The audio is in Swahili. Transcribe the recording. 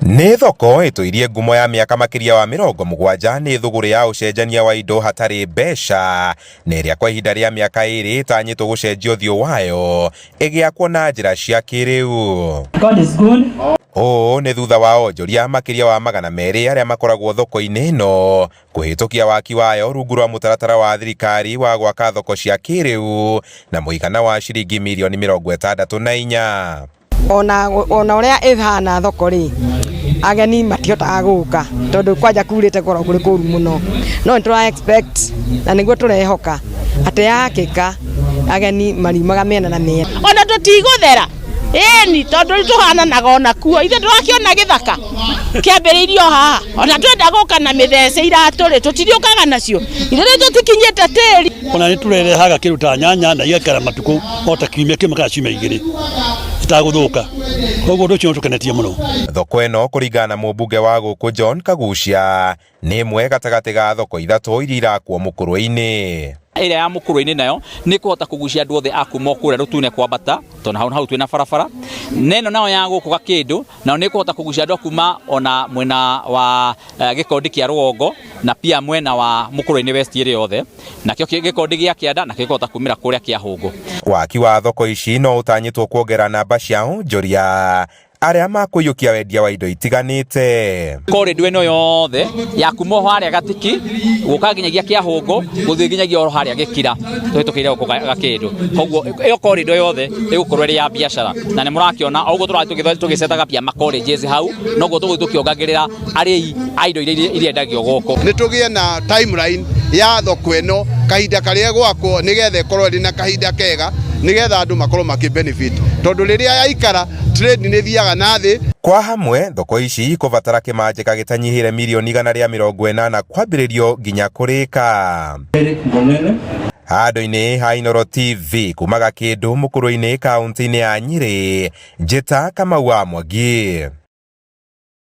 Nĩ thoko ĩtũirie ngumo ya mĩaka makĩria wa 70 nĩ thũgũrĩ ya ũcenjania wa indo hatarĩ mbeca, na ĩrĩa kwa ihinda rĩa mĩaka ĩrĩ ĩtanyĩtwo gũcenjia ũthiũ wayo ĩgĩakwo na njĩra cia kĩrĩu. Ũũ nĩ thutha wa onjoria makĩria wa 200 arĩa makoragwo thoko-inĩ ĩno kũhĩtũkia waki wayo rungu rwa mũtaratara wa thirikari wa gwaka thoko cia kĩrĩu na mũigana wa ciringi mirioni 64. Ona ũrĩa ĩhana thoko rĩ, ageni matihotaga gũka tondũ kwanja kurĩte goro kũrĩ kũru mũno, no nĩtũra expect na nĩguo tũrehoka atĩ yakĩka ageni mariumaga mĩena na mĩena. Ona tũtigũthera ĩni tondũ tũhananaga ona kuo, ithe tũrakĩona gĩthaka kĩambĩrĩirio haha, ona twenda gũka na mĩthece iratũrĩ tũtiriũkaga nacio, ithe tũtikinyĩte tĩri. Ona nĩtũrerehaga kĩruta nyanya na igakara matukũ ota kiumia kĩmwe kana ciumia igĩrĩ itagũthũka, koguo ũcio tũkenetie mũno. Thoko ĩno kũringana na mũmbunge wa gũkũ John Kagucia nĩ ĩmwe gatagatĩ ga thoko ithatũ iria irakwo Mũkũrwe-inĩ. Ĩrĩa ya Mũkũrwe-inĩ nayo nĩ kũhota kũgucia andũ othe a kuma kũrĩa Rũtune kwambata tondũ hau twĩna barabara, neno nayo ya gũkũ Gakĩndũ nayo nĩ kũhota kũgucia andũ kuma ona mwena wa gĩkondi kĩa Rũgongo na pia mwena wa Mũkũrwe-inĩ West ĩrĩa yothe, nakĩo gĩkondi gĩa Kĩanda na gĩkũhota kumĩra kũrĩa Kĩahũngũ. Waki wa thoko ici no ũtanyĩtwo kuongerera namba cia onjoria arĩa makũiyũkia wendia wa indo itiganĩte. Corridor ĩno yothe ya kuma harĩa Gatiki gũka nginyagia Kĩahũngũ gũthiĩ nginyagia harĩa Gĩkira twĩtũkĩire gũkũ Gakĩndũ, koguo ĩyo corridor yothe ĩgũkorwo ĩrĩ ya biacara, na nĩ mũrakĩona o ũguo tũgĩcetaga pia ma colleges hau, noguo tũgũthiĩ tũkĩongagĩrĩra arĩi a indo iria endagio gũkũ. Nĩ tũgĩe na timeline ya thoko ĩno kahinda karĩa gwakwo nĩgetha ĩkorwo ĩrĩ na kahinda kega nĩgetha andũ makorwo makĩ-benefit, tondũ rĩrĩa yaikara trade nĩ thiaga na thĩ. Kwa hamwe thoko ici ikũbatara kĩmanjĩka gĩtanyihĩre mirioni 180 kwambĩrĩrio nginya kũrĩka. Handũ-inĩ ha Inooro TV kuma Gakĩndũ Mũkũrwe-inĩ kaunti-inĩ ya Nyĩrĩ, njĩta Kamau wa Mwangi.